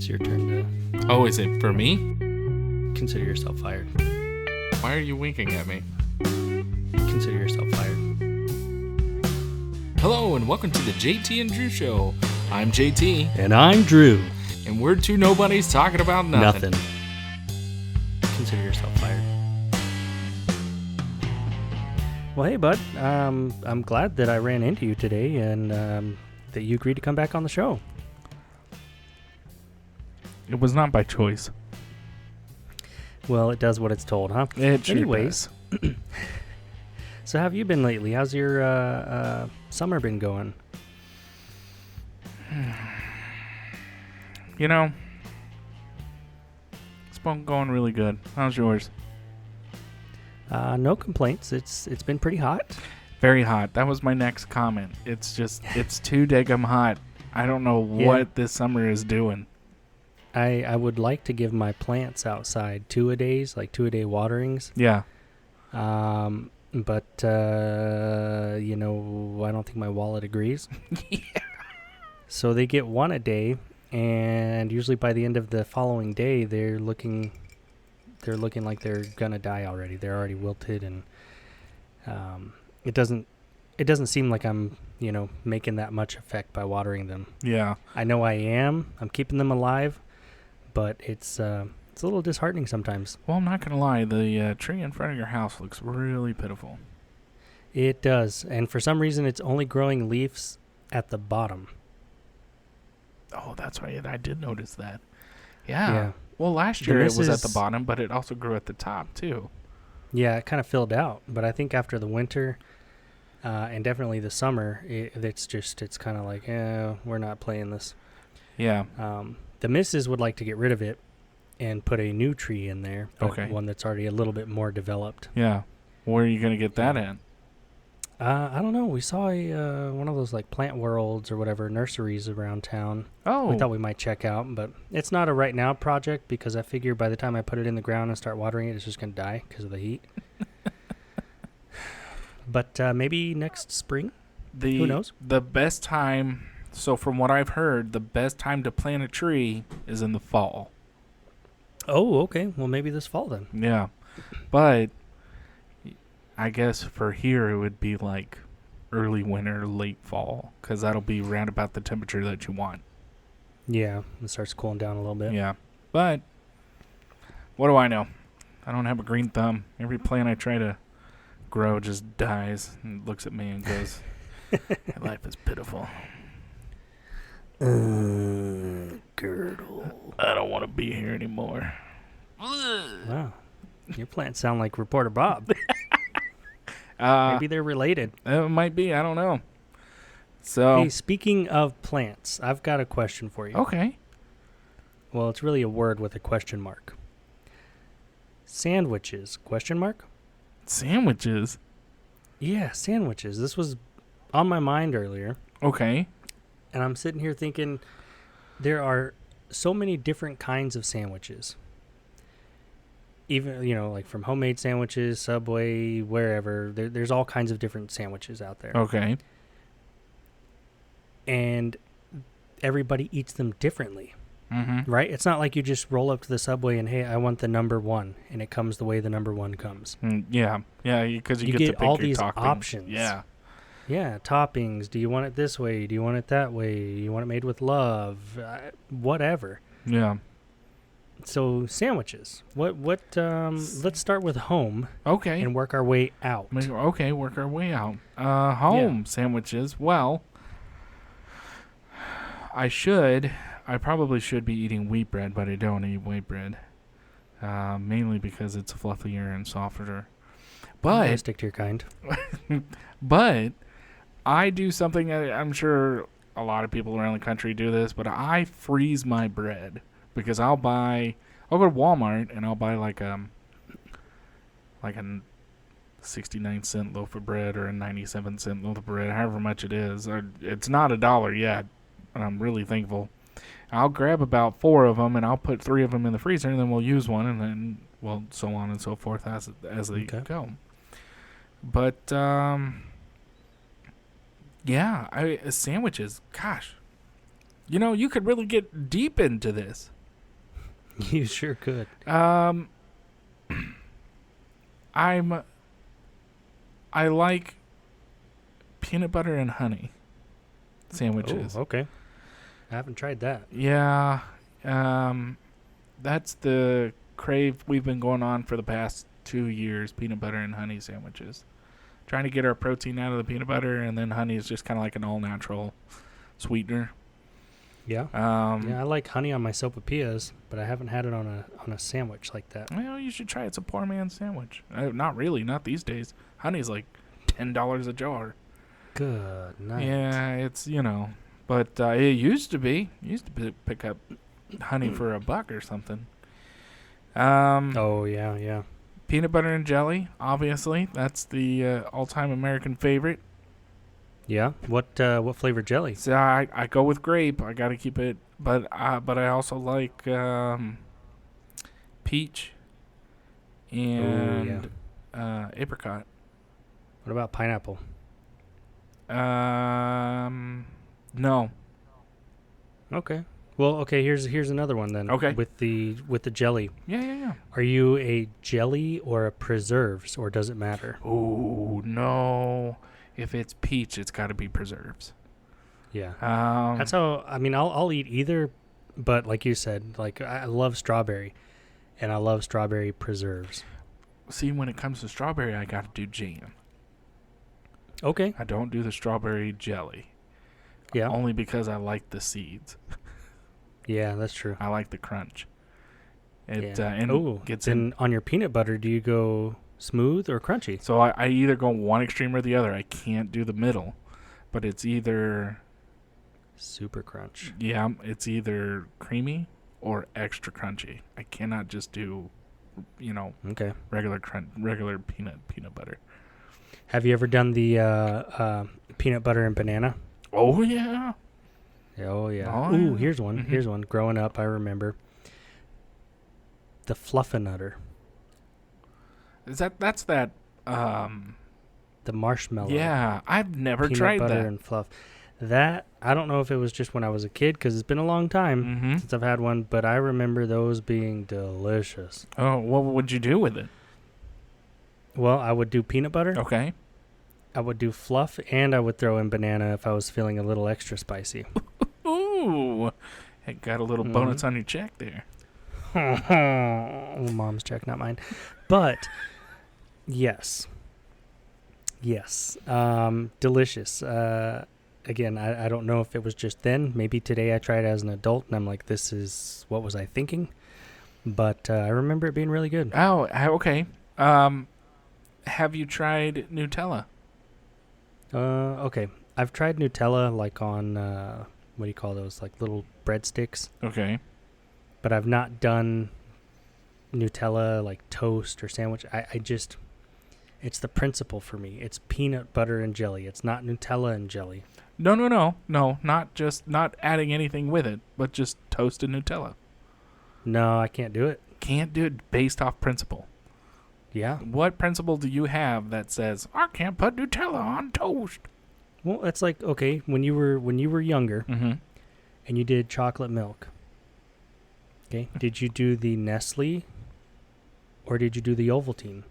your turn to... Oh, is it for me? Consider yourself fired. Why are you winking at me? Consider yourself fired. Hello, and welcome to the JT and Drew Show. I'm JT. And I'm Drew. And we're two nobodies talking about nothing. Consider yourself fired. Well, hey, bud. I'm glad that I ran into you today and that you agreed to come back on the show. It was not by choice. Well, it does what it's told, huh? It sure Anyways, does. So how have you been lately? How's your summer been going? You know, it's been going really good. How's yours? No complaints. It's been pretty hot. Very hot. That was my next comment. It's too daggum hot. I don't know what this summer is doing. I would like to give my plants outside 2-a-days, like 2-a-day waterings. Yeah. But I don't think my wallet agrees. Yeah. So they get 1 a day, and usually by the end of the following day, they're looking like they're gonna die already. They're already wilted, and it doesn't seem like I'm making that much effect by watering them. Yeah. I know I am. I'm keeping them alive, but it's a little disheartening sometimes. Well, I'm not gonna lie. The tree in front of your house looks really pitiful. It does, and for some reason, it's only growing leaves at the bottom. Oh, that's right. I did notice that. Yeah. Yeah. Well, last year it was at the bottom, but it also grew at the top, too. Yeah, it kind of filled out. But I think after the winter and definitely the summer, it's kind of like, we're not playing this. Yeah. The missus would like to get rid of it and put a new tree in there, but one that's already a little bit more developed. Yeah. Where are you going to get that in? I don't know. We saw one of those like Plant Worlds or whatever nurseries around town. Oh. We thought we might check out, but it's not a right now project because I figure by the time I put it in the ground and start watering it, it's just going to die because of the heat. But maybe next spring. Who knows? The best time, so from what I've heard, the best time to plant a tree is in the fall. Oh, okay. Well, maybe this fall then. Yeah. But I guess for here it would be like early winter, late fall, because that'll be round about the temperature that you want. Yeah, it starts cooling down a little bit. Yeah. But what do I know? I don't have a green thumb. Every plant I try to grow just dies and looks at me and goes, "My life is pitiful. Girdle. I don't want to be here anymore." Wow. Your plants sound like Reporter Bob. Maybe they're related. It might be. I don't know. So, hey, speaking of plants, I've got a question for you. Okay. Well, it's really a word with a question mark. Sandwiches, question mark? Sandwiches? Yeah, sandwiches. This was on my mind earlier. Okay. And I'm sitting here thinking there are so many different kinds of sandwiches. Even, like from homemade sandwiches, Subway, wherever. There's all kinds of different sandwiches out there. Okay. And everybody eats them differently. Mm-hmm. Right? It's not like you just roll up to the Subway and, hey, I want the number one. And it comes the way the number one comes. Yeah. Yeah, because you get to pick all your these toppings. options. Yeah. Yeah, toppings. Do you want it this way? Do you want it that way? You want it made with love? Whatever. Yeah. So sandwiches. What? Let's start with home. Okay. And work our way out. Okay, work our way out. Home sandwiches. Well, I probably should be eating wheat bread, but I don't eat wheat bread. Mainly because it's fluffier and softer. But stick to your kind. But I do something that I'm sure a lot of people around the country do this, but I freeze my bread. Because I'll go to Walmart and I'll buy like a 69-cent loaf of bread or a 97-cent loaf of bread, however much it is. It's not $1 yet, and I'm really thankful. I'll grab about 4 of them and I'll put 3 of them in the freezer, and then we'll use one, and then so on and so forth as they go. But sandwiches. Gosh, you could really get deep into this. You sure could. I like peanut butter and honey sandwiches. Oh, okay. I haven't tried that. Yeah. That's the crave we've been going on for the past 2 years, peanut butter and honey sandwiches. Trying to get our protein out of the peanut butter, and then honey is just kind of like an all-natural sweetener. Yeah. Yeah, I like honey on my sopapillas, but I haven't had it on a sandwich like that. Well, you should try it. It's a poor man's sandwich. Not really, not these days. Honey's like $10 a jar. Good night. Yeah, it's, but it used to be. You used to pick up honey for $1 or something. Oh, yeah. Peanut butter and jelly, obviously. That's the all-time American favorite. Yeah. What flavor jelly? So I go with grape. I got to keep it, but I also like peach and apricot. What about pineapple? No. Okay. Well, okay. Here's another one then. Okay. With the jelly. Yeah. Are you a jelly or a preserves, or does it matter? Oh no! If it's peach, it's got to be preserves. Yeah. That's how. I mean, I'll eat either, but like you said, like I love strawberry, and I love strawberry preserves. See, when it comes to strawberry, I got to do jam. Okay. I don't do the strawberry jelly. Yeah. Only because I like the seeds. Yeah, that's true. I like the crunch. Gets in on your peanut butter. Do you go smooth or crunchy? So I either go one extreme or the other. I can't do the middle, but it's either super crunch. Yeah, it's either creamy or extra crunchy. I cannot just do, okay, regular peanut butter. Have you ever done the peanut butter and banana? Oh yeah. Oh yeah. Oh, Ooh, yeah. here's one. Mm-hmm. Here's one. Growing up, I remember the Fluffernutter. That's that the marshmallow. Yeah, I've never peanut tried butter that. and fluff. That I don't know if it was just when I was a kid, because it's been a long time since I've had one, but I remember those being delicious. Oh, what would you do with it? Well, I would do peanut butter. Okay. I would do fluff, and I would throw in banana if I was feeling a little extra spicy. Ooh, it got a little bonus on your check there. Mom's check, not mine. But yes, delicious. Again, I don't know if it was just then. Maybe today I tried it as an adult, and I'm like, this is what was I thinking? But I remember it being really good. Oh, okay. Have you tried Nutella? Okay. I've tried Nutella like on what do you call those? Like little breadsticks. Okay. But I've not done Nutella like toast or sandwich. I just, it's the principle for me. It's peanut butter and jelly. It's not Nutella and jelly. No, not adding anything with it, but just toasted Nutella. No, I can't do it. Can't do it based off principle. Yeah. What principle do you have that says I can't put Nutella on toast? Well, it's like, okay, when you were younger Mm-hmm. and you did chocolate milk. Okay, did you do the Nestle or did you do the Ovaltine?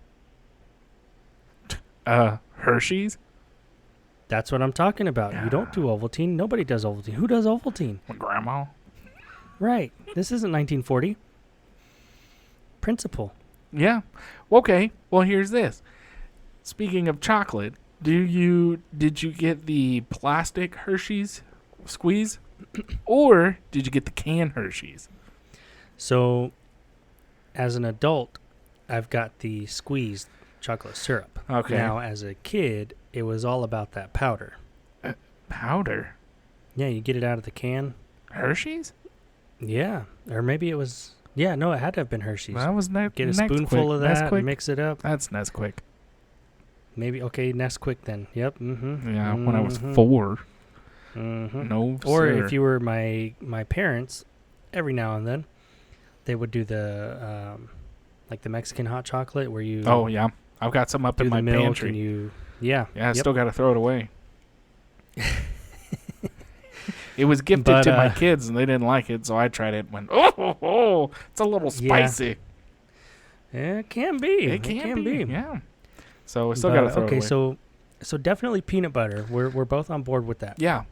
Hershey's? That's what I'm talking about. Yeah. You don't do Ovaltine. Nobody does Ovaltine. Who does Ovaltine? My grandma. Right. This isn't 1940. Principle. Yeah. Okay. Well, here's this. Speaking of chocolate, did you get the plastic Hershey's squeeze, or did you get the can Hershey's? So, as an adult, I've got the squeezed chocolate syrup. Okay. Now, as a kid, it was all about that powder. Powder? Yeah, you get it out of the can. Hershey's? Yeah. Or maybe it was... Yeah, no, it had to have been Hershey's. That was Get a spoonful of that and mix it up. That's Nesquik. Maybe, okay, Nesquik then. Yep. Mm-hmm. Yeah, when I was 4. Mm-hmm. No, or sir. if you were my parents, every now and then, they would do the, like the Mexican hot chocolate where you... Oh, yeah. I've got some up do in my the milk pantry. And you, yeah. Yeah, I still got to throw it away. It was gifted But, to my kids, and they didn't like it, so I tried it and went, oh, it's a little spicy. It can be. It can be. Yeah. So we still But, got to throw it okay, away. so definitely peanut butter. We're both on board with that. Yeah.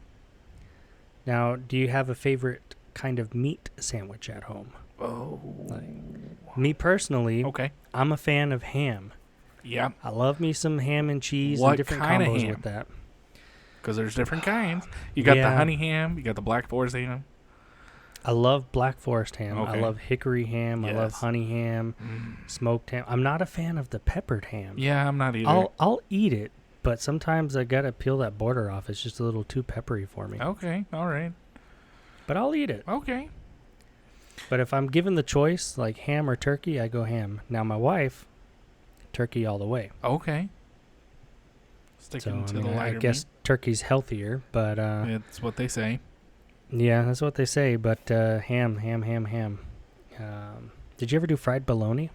Now, do you have a favorite kind of meat sandwich at home? Oh. Me personally, Okay. I'm a fan of ham. Yeah. I love me some ham and cheese What and different kind of combos ham? with that. Because there's different kinds. You got the Yeah. honey ham. You got the Black Forest ham. I love Black Forest ham. I Okay. love hickory ham. I love Yes. honey ham, smoked ham. I'm not a fan of the peppered ham. Yeah, I'm not either. I'll eat it, but sometimes I gotta peel that border off. It's just a little too peppery for me. Okay. All right. But I'll eat it. Okay. But if I'm given the choice, like ham or turkey, I go ham. Now my wife, turkey all the way. Okay. So Sticking to I, mean, the I lighter guess turkey's healthier, but meat. It's what they say. yeah, that's what they say. But ham. Did you ever do fried bologna?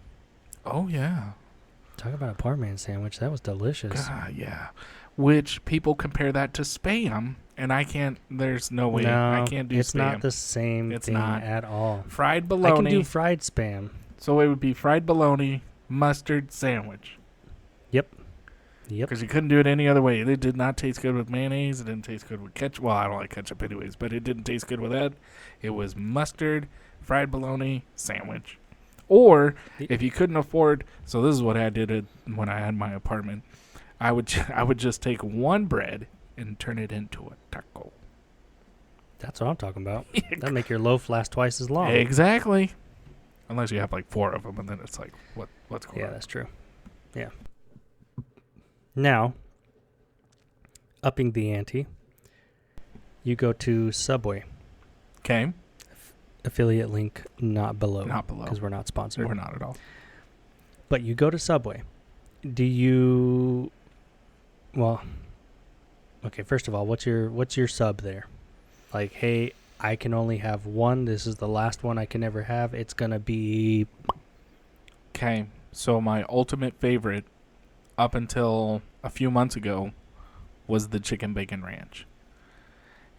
Oh, yeah. Talk about a poor man's sandwich. That was delicious. God, yeah. Which people compare that to Spam, and I can't. There's no way No, I can't do it's Spam. not the same It's thing not. at all. Fried I bologna. can do fried spam. So it would be fried bologna, mustard sandwich. Yep. Because you couldn't do it any other way. It did not taste good with mayonnaise. It didn't taste good with ketchup. Well, I don't like ketchup anyways, but it didn't taste good with that. It was mustard, fried bologna, sandwich. Or if you couldn't afford, so this is what I did when I had my apartment. I would just take one bread and turn it into a taco. That's what I'm talking about. That'd make your loaf last twice as long. Exactly. Unless you have like 4 of them, and then it's like, what's going Yeah, on? that's true. Yeah. Now, upping the ante, you go to Subway. Okay. Affiliate link not below. Not below. Because we're not sponsored. We're not at all. But you go to Subway. Do you... Well, okay, first of all, what's your sub there? Like, hey, I can only have one. This is the last one I can ever have. It's going to be... Okay. So my ultimate favorite up until a few months ago was the chicken bacon ranch.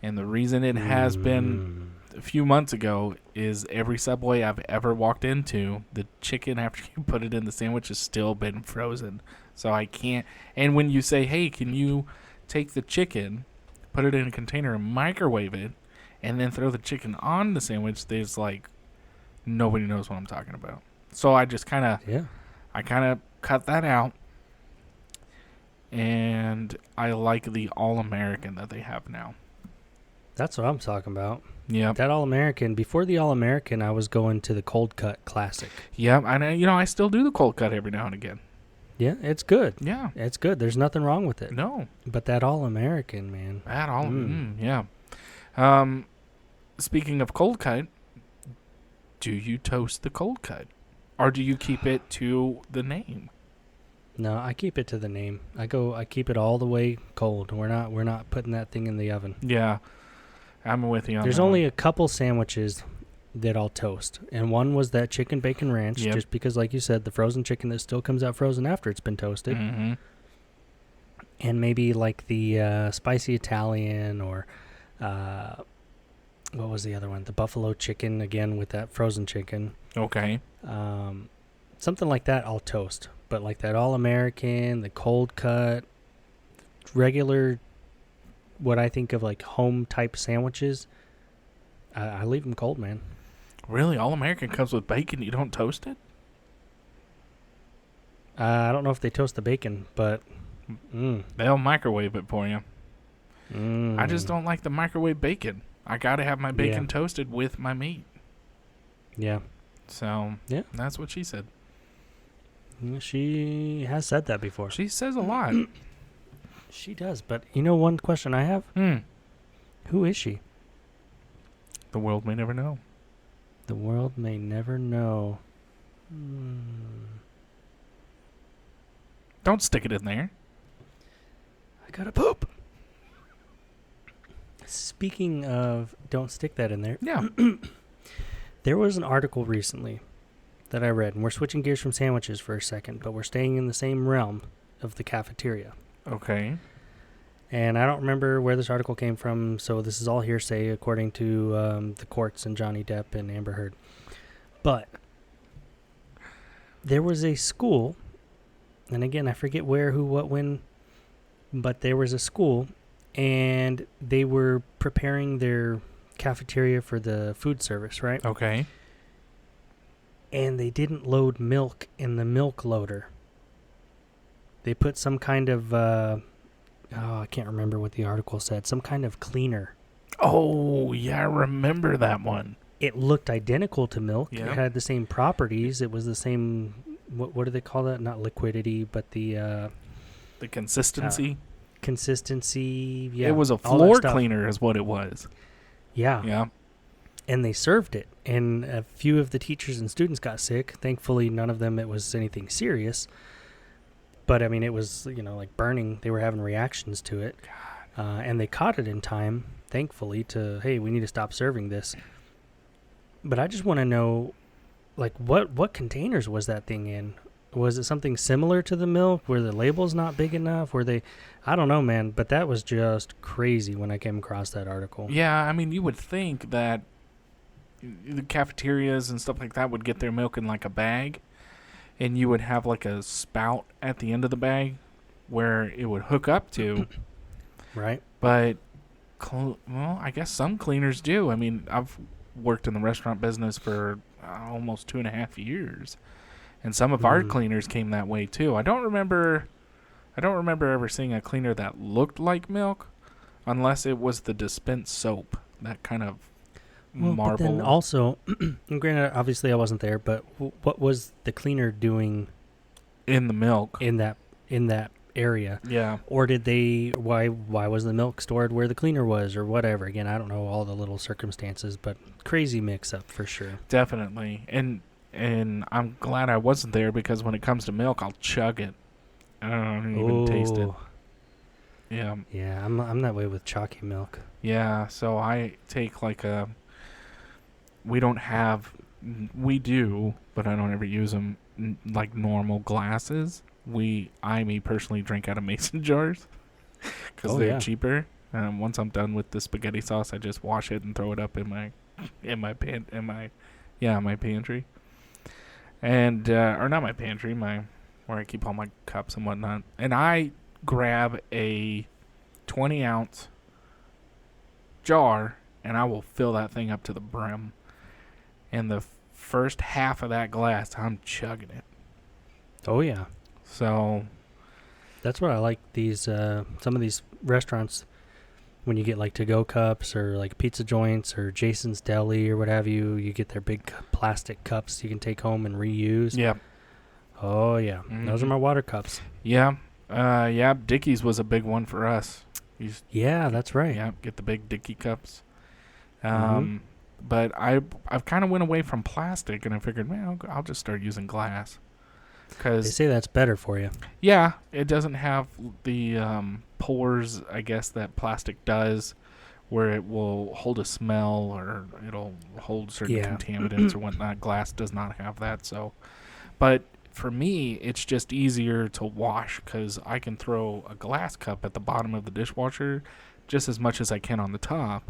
And the reason it has been a few months ago is every Subway I've ever walked into, the chicken after you put it in the sandwich has still been frozen. So I can't. And when you say, hey, can you take the chicken, put it in a container and microwave it, and then throw the chicken on the sandwich, there's like nobody knows what I'm talking about. So I just kind of cut that out. And I like the All-American that they have now. That's what I'm talking about. Yep. That All-American, before the All-American, I was going to the Cold Cut Classic. Yep. And I still do the cold cut every now and again. Yeah, it's good. Yeah. It's good. There's nothing wrong with it. No. But that All-American, man. At all. Mm. Yeah. Speaking of cold cut, do you toast the cold cut? Or do you keep it to the name? No, I keep it to the name. I keep it all the way cold. We're not putting that thing in the oven. Yeah. I'm with you on There's that only one. a couple sandwiches that I'll toast. And one was that chicken bacon ranch, Yep. just because, like you said, the frozen chicken that still comes out frozen after it's been toasted. Mm-hmm. And maybe like the spicy Italian or what was the other one? The buffalo chicken, again, with that frozen chicken. Okay. Something like that I'll toast. But like that All-American, the cold cut, regular, what I think of like home type sandwiches, I leave them cold, man. Really? All-American comes with bacon? You don't toast it? I don't know if they toast the bacon, but They'll microwave it for you. I just Mm. don't like the microwave bacon. I got to have my bacon Yeah. toasted with my meat. Yeah. So, Yeah. that's what she said. She has said that before. She says a lot. She does, but you know one question I have? Who is she? The world may never know. The world may never know. Don't stick it in there. I gotta poop. Speaking of don't stick that in there, Yeah. there was an article recently that I read, and we're switching gears from sandwiches for a second, but we're staying in the same realm of the cafeteria. Okay. And I don't remember where this article came from, so this is all hearsay according to the courts and Johnny Depp and Amber Heard. But there was a school, and again, I forget where, who, what, when, but there was a school, and they were preparing their cafeteria for the food service, right? Okay. And they didn't load milk in the milk loader. They put some kind of, I can't remember what the article said, some kind of cleaner. Oh, yeah, I remember that one. It looked identical to milk. Yeah. It had the same properties. It was the same, what do they call that? Not liquidity, but the consistency. Consistency. Yeah, it was a all that floor stuff. cleaner is what it was. Yeah. Yeah. And they served it. And a few of the teachers and students got sick. Thankfully, none of them, it was anything serious. But, I mean, it was, like burning. They were having reactions to it. And they caught it in time, thankfully, to, hey, we need to stop serving this. But I just want to know, like, what containers was that thing in? Was it something similar to the milk? Were the labels not big enough? Were they... I don't know, man. But that was just crazy when I came across that article. Yeah, I mean, you would think that the cafeterias and stuff like that would get their milk in, like, a bag. And you would have, like, a spout at the end of the bag where it would hook up to. Right. But, well, I guess some cleaners do. I mean, I've worked in the restaurant business for almost 2.5 years. And some of our cleaners came that way, too. I don't remember ever seeing a cleaner that looked like milk, unless it was the dispensed soap, that kind of marble. But then also, and granted, obviously I wasn't there, but what was the cleaner doing in the milk in that area? Yeah. Or did they? Why was the milk stored where the cleaner was, or whatever? Again, I don't know all the little circumstances, but crazy mix-up for sure. Definitely, and I'm glad I wasn't there, because when it comes to milk, I'll chug it. I don't even taste it. Yeah. Yeah, I'm that way with chalky milk. Yeah, so I take we do, but I don't ever use them, like normal glasses. Me personally drink out of mason jars because they're cheaper. Once I'm done with the spaghetti sauce, I just wash it and throw it up in my pantry. And or not my pantry, where I keep all my cups and whatnot. And I grab a 20-ounce jar, and I will fill that thing up to the brim. And the first half of that glass, I'm chugging it. Oh, yeah. So that's what I like these some of these restaurants, when you get like to-go cups or like pizza joints or Jason's Deli or what have you, you get their big plastic cups you can take home and reuse. Yeah. Oh, yeah. Mm-hmm. Those are my water cups. Yeah. Dickies was a big one for us. Yeah, that's right. Yeah, get the big Dickie cups. But I've kind of went away from plastic, and I figured, man, I'll just start using glass. Cause they say that's better for you. Yeah, it doesn't have the pores, I guess, that plastic does, where it will hold a smell or it'll hold certain contaminants or whatnot. Glass does not have that. So, but for me, it's just easier to wash because I can throw a glass cup at the bottom of the dishwasher just as much as I can on the top,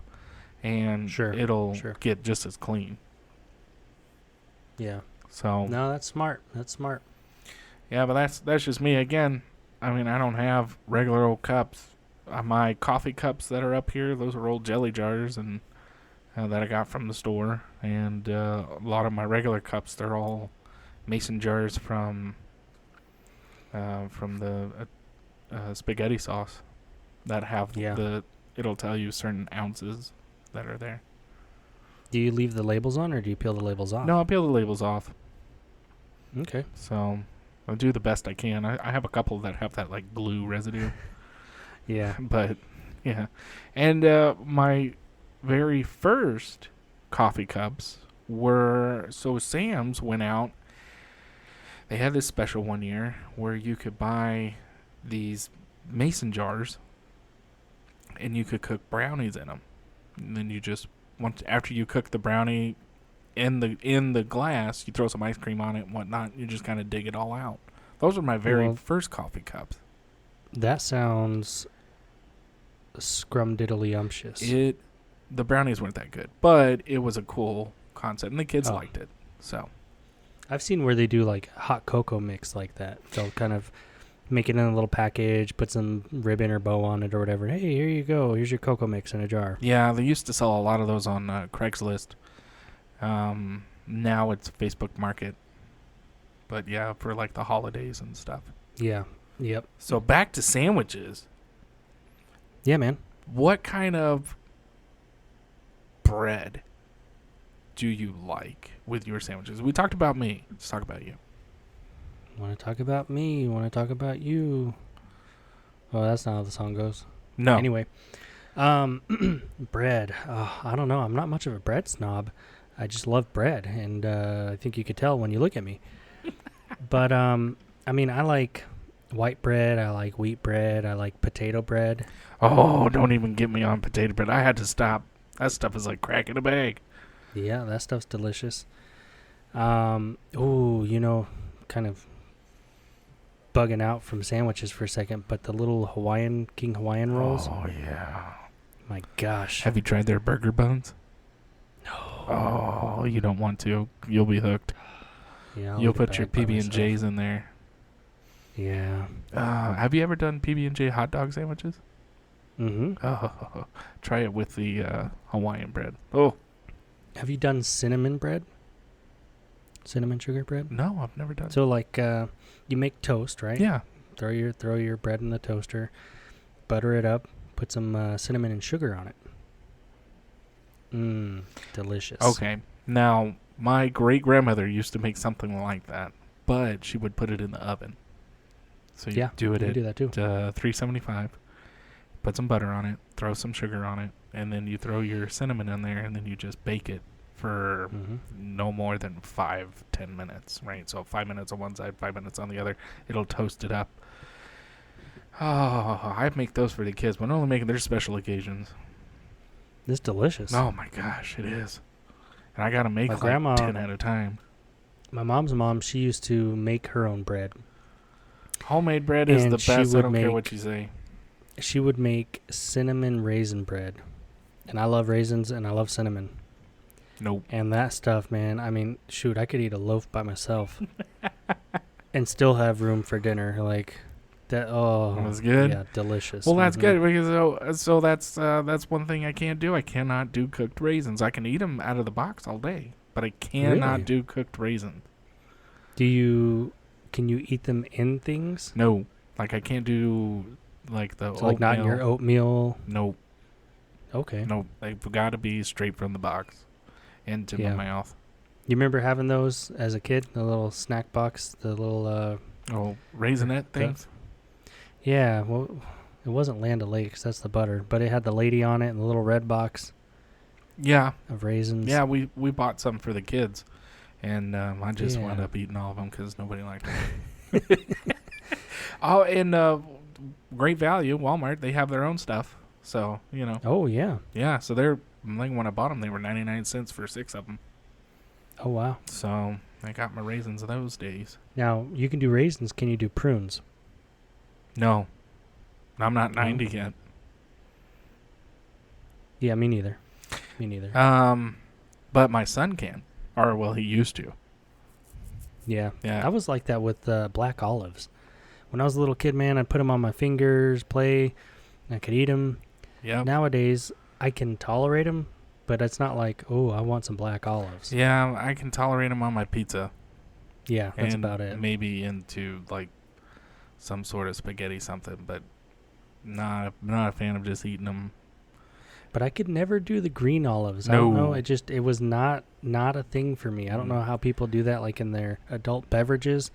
and it'll get just as clean. Yeah. So no, that's smart. That's smart. Yeah, but that's just me. Again, I mean, I don't have regular old cups. My coffee cups that are up here, those are old jelly jars and that I got from the store. And a lot of my regular cups, they're all mason jars from the spaghetti sauce that have it'll tell you certain ounces that are there. Do you leave the labels on, or do you peel the labels off? No, I peel the labels off. Okay. So I'll do the best I can. I have a couple that have that like glue residue. Yeah. But yeah. And my very first coffee cups were, so Sam's went out. They had this special one year where you could buy these mason jars and you could cook brownies in them. And then you just, after you cook the brownie in the glass, you throw some ice cream on it and whatnot. You just kind of dig it all out. Those were my very first coffee cups. That sounds scrumdiddlyumptious. The brownies weren't that good, but it was a cool concept, and the kids Oh. liked it. So I've seen where they do like hot cocoa mix like that. They'll kind of make it in a little package, put some ribbon or bow on it or whatever. Hey, here you go. Here's your cocoa mix in a jar. yeah, they used to sell a lot of those on Craigslist. Now it's Facebook Market, but yeah, for like the holidays and stuff. Yeah. Yep. So back to sandwiches. Yeah, man. What kind of bread do you like with your sandwiches? We talked about me. Let's talk about you. Want to talk about me? Want to talk about you? Well, that's not how the song goes. No. Anyway, bread. I don't know. I'm not much of a bread snob. I just love bread, and I think you could tell when you look at me. But I mean, I like white bread. I like wheat bread. I like potato bread. Oh, don't even get me on potato bread. I had to stop. That stuff is like crack in a bag. Yeah, that stuff's delicious. Kind of bugging out from sandwiches for a second, but the little King Hawaiian rolls. Oh, yeah. My gosh. Have you tried their burger buns? No. Oh, you don't want to. You'll be hooked. Yeah, I'll You'll eat a put your bag by myself. PB&Js in there. Yeah. Have you ever done PB&J hot dog sandwiches? Mm-hmm. Oh, try it with the Hawaiian bread. Oh, Have you done cinnamon bread? Cinnamon sugar bread? no, I've never done. So like you make toast, right? Yeah. Throw your bread in the toaster, butter it up, put some cinnamon and sugar on it. Delicious. Okay. Now, my great grandmother used to make something like that, but she would put it in the oven. So you do you it can at do that too. 375. Put some butter on it, throw some sugar on it, and then you throw your cinnamon in there, and then you just bake it for Mm-hmm. no more than 5-10 minutes, right? So 5 minutes on one side, 5 minutes on the other. It'll toast it up. Oh, I make those for the kids, but I only make their special occasions. It's delicious. Oh my gosh, it is. And I gotta make My like grandma- 10 at a time. My mom's mom, she used to make her own bread. Homemade bread is And the she best. I would don't care make- what you say. She would make cinnamon raisin bread. And I love raisins and I love cinnamon. Nope. And that stuff, man, I mean, shoot, I could eat a loaf by myself and still have room for dinner. Like that. Oh, That was good? Yeah, delicious. Well, that's Mhm. good because so that's one thing I can't do. I cannot do cooked raisins. I can eat them out of the box all day, but I cannot Really? do cooked raisins. Can you eat them in things? No, like I can't do like the So like not in your oatmeal. Nope, Okay. nope. They've got to be straight from the box into Yeah. my mouth. You remember having those as a kid? The little snack box, the little Oh, raisinette things. yeah. Well, it wasn't Land O'Lakes. That's the butter, but it had the lady on it and the little red box Yeah, of raisins. yeah. We bought some for the kids, and I just wound Yeah. up eating all of them because nobody liked them. Oh, and great value, Walmart. They have their own stuff, so you know. Oh yeah. Yeah, so they're like when I bought them, they were 99 cents for 6 of them. Oh wow. So I got my raisins those days. Now you can do raisins. Can you do prunes? No, I'm not No? 90 yet. Yeah, me neither. Me neither. But my son can, or well, he used to. Yeah. Yeah. I was like that with black olives. When I was a little kid, man, I'd put them on my fingers, play, and I could eat them. Yep. Nowadays, I can tolerate them, but it's not like, oh, I want some black olives. Yeah, I can tolerate them on my pizza. Yeah, that's and about it. Maybe into like some sort of spaghetti something, but not a fan of just eating them. But I could never do the green olives. I don't No. know. It was not a thing for me. I don't know how people do that, like in their adult beverages.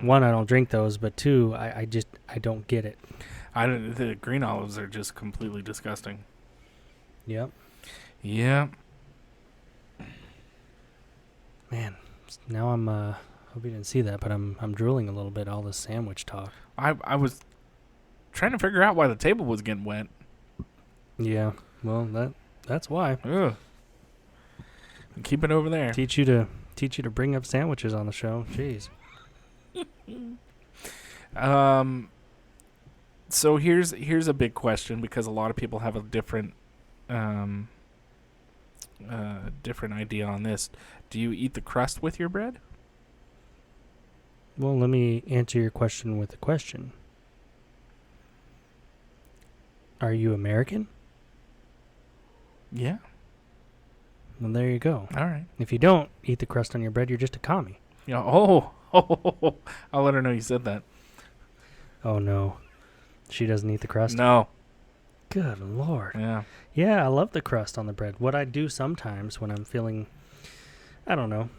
One, I don't drink those, but two, I don't get it. The green olives are just completely disgusting. Yep. Yeah. Man, now I'm hope you didn't see that, but I'm drooling a little bit. All this sandwich talk. I was trying to figure out why the table was getting wet. Yeah. Well, that's why. Ugh. Keep it over there. Teach you to bring up sandwiches on the show. Jeez. So here's a big question, because a lot of people have a different different idea on this. Do you eat the crust with your bread? Well, let me answer your question with a question. Are you American? Yeah. Well, there you go. All right. If you don't eat the crust on your bread, you're just a commie. Yeah. Oh, I'll let her know you said that. Oh, no. She doesn't eat the crust? No. Good Lord. Yeah. Yeah, I love the crust on the bread. What I do sometimes when I'm feeling, I don't know,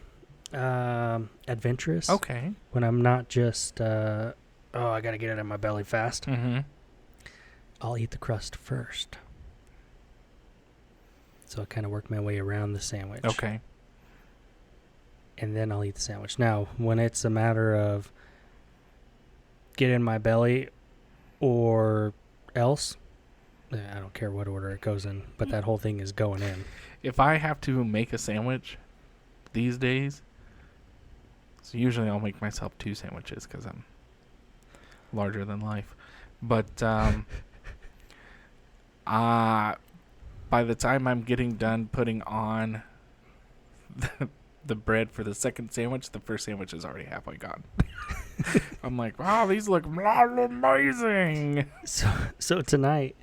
adventurous. Okay. When I'm not just, I got to get it in my belly fast. Mm-hmm. I'll eat the crust first. So I kind of work my way around the sandwich. Okay. And then I'll eat the sandwich. Now, when it's a matter of get in my belly or else, I don't care what order it goes in, but that whole thing is going in. If I have to make a sandwich these days, so usually I'll make myself 2 sandwiches because I'm larger than life. But by the time I'm getting done putting on the bread for the second sandwich, the first sandwich is already halfway gone. I'm like, wow, these look amazing. So tonight,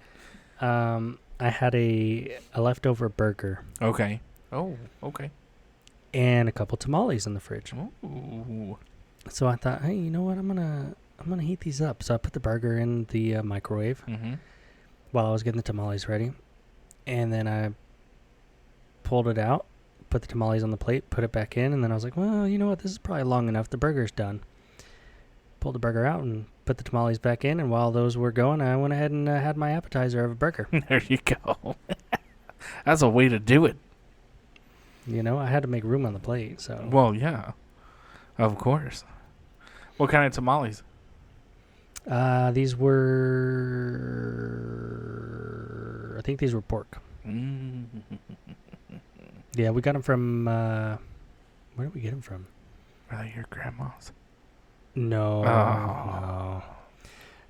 I had a leftover burger Okay. Oh, okay. and a couple tamales in the fridge. Ooh. So I thought, hey, you know what? I'm gonna heat these up. So I put the burger in the microwave Mm-hmm. while I was getting the tamales ready, and then I pulled it out, put the tamales on the plate, put it back in, and then I was like, well, you know what? This is probably long enough. The burger's done. Pulled the burger out and put the tamales back in, and while those were going, I went ahead and had my appetizer of a burger. There you go. That's a way to do it. You know, I had to make room on the plate, so. Well, yeah. Of course. What kind of tamales? These were, I think these were pork. Mm. Yeah, we got them from, where did we get them from? Are they your grandma's? No, Oh. no.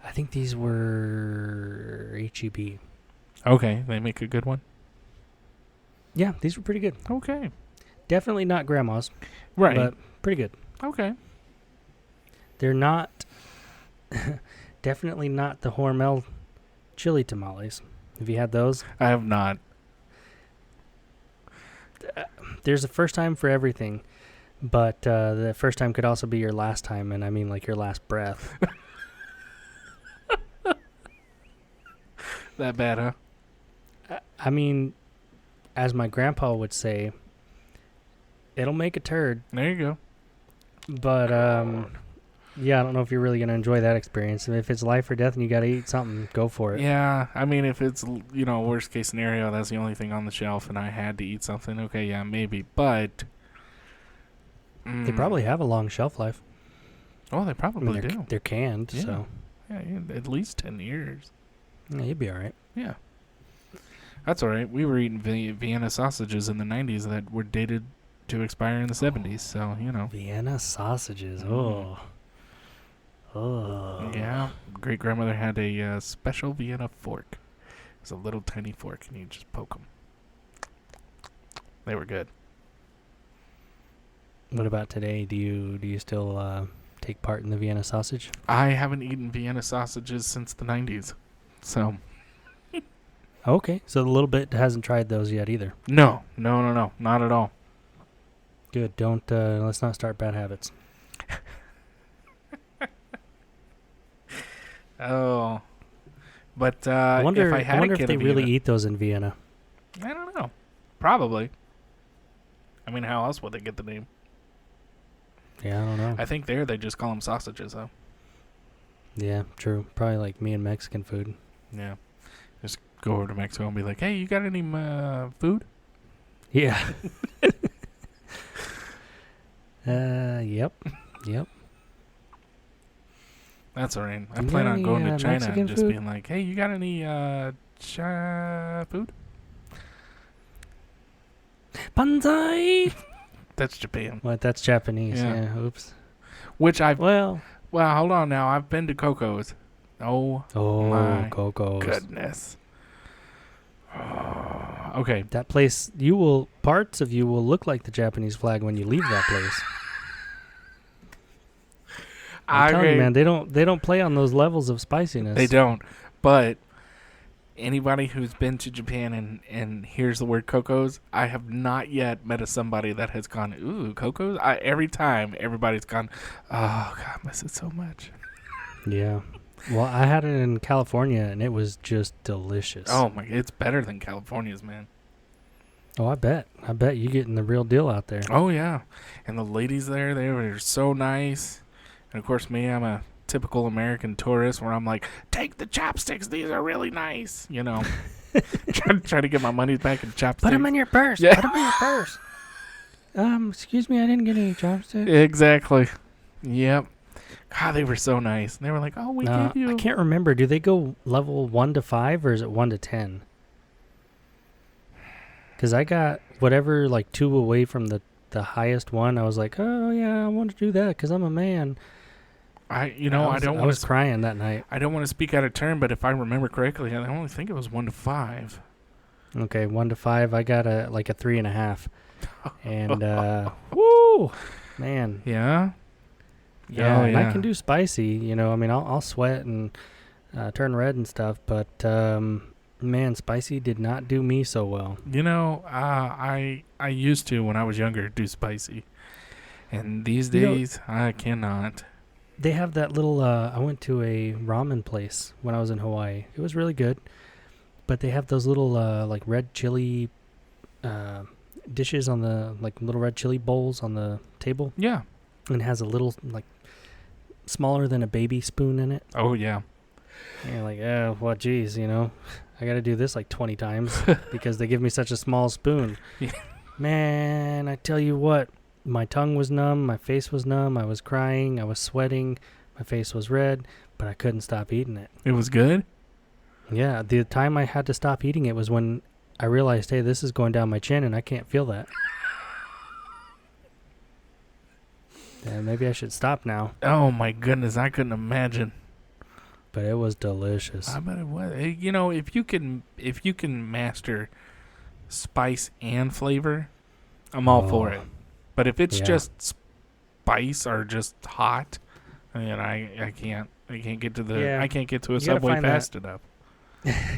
I think these were H-E-B. Okay, they make a good one. Yeah, these were pretty good. Okay. Definitely not grandma's, Right. but pretty good. Okay. They're not, definitely not the Hormel chili tamales. Have you had those? I have not. There's a first time for everything, but the first time could also be your last time, and I mean like your last breath. That bad, huh? I mean, as my grandpa would say, it'll make a turd, There you go. but yeah, I don't know if you're really gonna enjoy that experience. If it's life or death and you gotta eat something, go for it. Yeah, I mean, if it's, worst case scenario, that's the only thing on the shelf and I had to eat something, okay, yeah, maybe. But They probably have a long shelf life. Oh, they I probably mean, do. they're canned, Yeah. so Yeah, at least 10 years. yeah, you'd be all right. Yeah. That's all right. We were eating Vienna sausages in the 90s that were dated to expire in the 70s, so, Vienna sausages. Mm. Oh. Yeah. Great-grandmother had a special Vienna fork. It was a little tiny fork, and you just poke them. They were good. What about today? Do you still take part in the Vienna sausage? I haven't eaten Vienna sausages since the 90s, so... Okay, so the little bit hasn't tried those yet either. No, not at all. Good. Don't let's not start bad habits. Oh, but I wonder if I had if they really eat those in Vienna. I don't know. Probably. I mean, how else would they get the name? Yeah, I don't know. I think they just call them sausages, though. Yeah, true. Probably like me and Mexican food. Yeah. Just go over to Mexico and be like, hey, you got any food? Yeah. Yep. That's all right. I You plan got on any, going to China Mexican and just food? being like, hey, you got any food? Banzai! That's Japan. What? That's Japanese. Yeah. Yeah. Oops. Which Well, well, hold on now. I've been to Coco's. Oh, Oh, my Coco's. goodness. Okay. That place, parts of you will look like the Japanese flag when you leave that place. I'm telling you, man, they don't play on those levels of spiciness. They don't. But anybody who's been to Japan and hears the word Coco's, I have not yet met somebody that has gone, ooh, Coco's? Every time, everybody's gone, oh, God, I miss it so much. Yeah. Well, I had it in California, and it was just delicious. Oh, my, it's better than California's, man. Oh, I bet. I bet you're getting the real deal out there. Oh, yeah. And the ladies there, they were so nice. And, of course, me, I'm a typical American tourist where I'm like, take the chopsticks. These are really nice. You know, try to get my money back in chopsticks. Put them in your purse. Yeah. Put them in your purse. Excuse me, I didn't get any chopsticks. Exactly. Yep. God, they were so nice. And they were like, oh, we give you. I can't remember. Do they go level 1 to 5 or is it 1 to 10? Because I got whatever, like 2 away from the highest one. I was like, oh, yeah, I want to do that because I'm a man. I was crying that night. I don't want to speak out of turn, but if I remember correctly, I only think it was 1 to 5. Okay, 1 to 5. I got a 3.5. And, woo, man. Yeah? Yeah, Oh, and I yeah. can do spicy, you know. I mean, I'll sweat and turn red and stuff, but man, spicy did not do me so well. You know, I used to, when I was younger, do spicy. And these days, I cannot. They have that little, I went to a ramen place when I was in Hawaii. It was really good, but they have those little, like, red chili dishes on the, like, little red chili bowls on the table. Yeah. And it has a little, like, smaller than a baby spoon in it. Oh, yeah. And you're like, oh, well, geez, you know, I got to do this like 20 times because they give me such a small spoon. Yeah. Man, I tell you what, my tongue was numb, my face was numb, I was crying, I was sweating, my face was red, but I couldn't stop eating it. It was good? Yeah, the time I had to stop eating it was when I realized, hey, this is going down my chin and I can't feel that. Yeah, maybe I should stop now. Oh, my goodness. I couldn't imagine. But it was delicious. I bet it was. You know, if you can master spice and flavor, I'm all for it. But if it's just spice or just hot, then I can't get to I can't get to a Subway fast enough.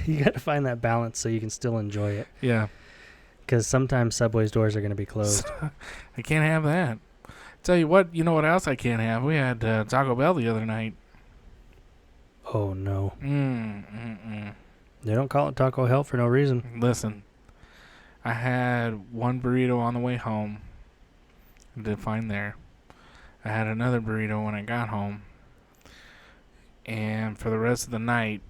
You got to find that balance so you can still enjoy it. Yeah. Because sometimes Subway's doors are going to be closed. I can't have that. Tell you what, you know what else I can't have? We had Taco Bell the other night. Oh, no. They don't call it Taco Hell for no reason. Listen, I had one burrito on the way home. Did fine there. I had another burrito when I got home. And for the rest of the night,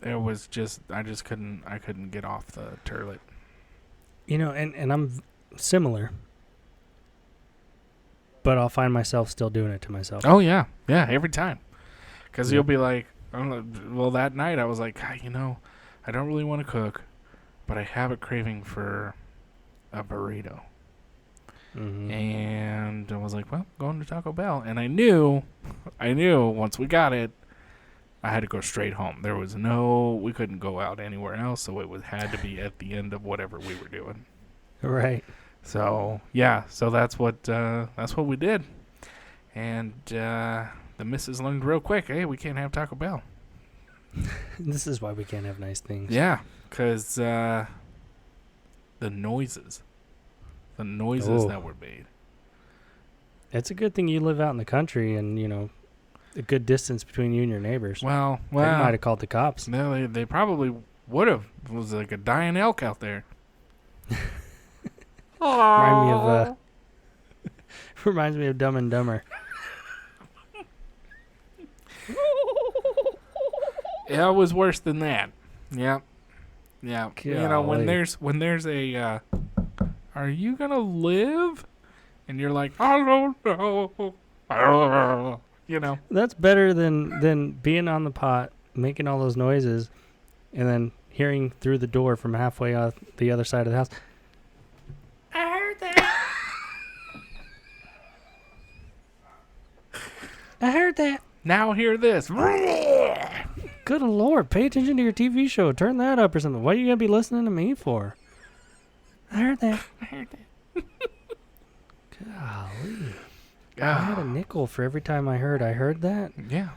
it was just, I couldn't get off the turlet. You know, and I'm similar. But I'll find myself still doing it to myself. Oh, yeah. Yeah, every time. Because you'll be like, well, that night I was like, you know, I don't really want to cook, but I have a craving for a burrito. Mm-hmm. And I was like, well, going to Taco Bell. And I knew once we got it, I had to go straight home. There was we couldn't go out anywhere else, so it had to be at the end of whatever we were doing. Right. So, yeah, that's what we did. And the missus learned real quick, hey, we can't have Taco Bell. This is why we can't have nice things. Yeah, because the noises that were made. It's a good thing you live out in the country and, you know, a good distance between you and your neighbors. Well, they might have called the cops. No, they probably would have. It was like a dying elk out there. Reminds me of Dumb and Dumber. Yeah, it was worse than that. Yeah. Golly. You know, when there's a are you gonna live? And you're like, I don't know. You know. That's better than being on the pot, making all those noises, and then hearing through the door from halfway out the other side of the house. I heard that. I heard that. Now hear this. Good Lord, pay attention to your TV show. Turn that up or something. What are you going to be listening to me for? I heard that. Golly. I had a nickel for every time I heard that. Yeah.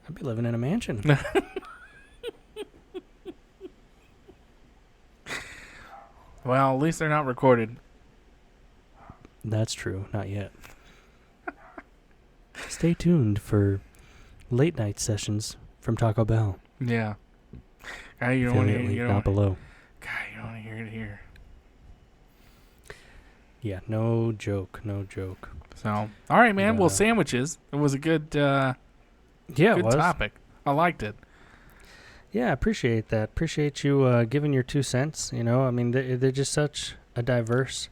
I'd be living in a mansion. Well, at least they're not recorded. That's true. Not yet. Stay tuned for late night sessions from Taco Bell. Yeah. God, you don't want to hear not below. God, you don't want to hear it here. Yeah, no joke. So, all right, man. Yeah. Well, sandwiches. It was a good, Yeah, it good was. topic. I liked it. Yeah, I appreciate that. Appreciate you giving your 2 cents. You know, I mean, they're just such a diverse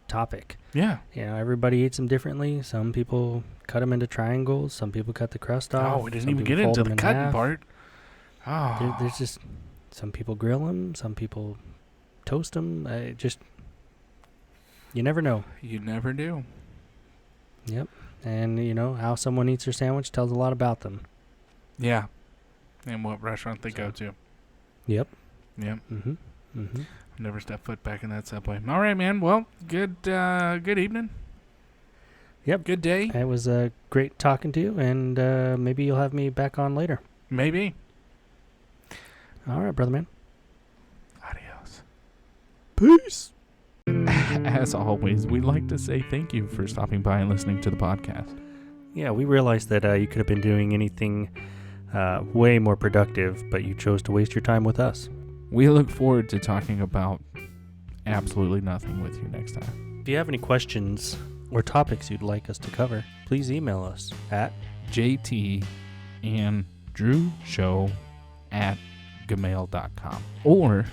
topic. Yeah. You know, everybody eats them differently. Some people cut them into triangles. Some people cut the crust off. Oh, we didn't Some even people get fold into them the in cutting half. part. Oh. There's just some people grill them. Some people toast them. You never know. You never do. Yep. And, you know, how someone eats their sandwich tells a lot about them. Yeah. And what restaurant they go to. Yep. Yep. Mm-hmm. Mm-hmm. Never step foot back in that Subway. All right, man. Well, good evening. Yep. Good day. It was great talking to you, and maybe you'll have me back on later. Maybe. All right, brother man. Adios. Peace. As always, we'd like to say thank you for stopping by and listening to the podcast. Yeah, we realized that you could have been doing anything way more productive, but you chose to waste your time with us. We look forward to talking about absolutely nothing with you next time. If you have any questions or topics you'd like us to cover, please email us at jtandrewshow@gmail.com or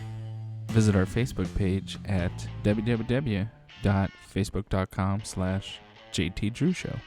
visit our Facebook page at www.facebook.com/JTDrewShow.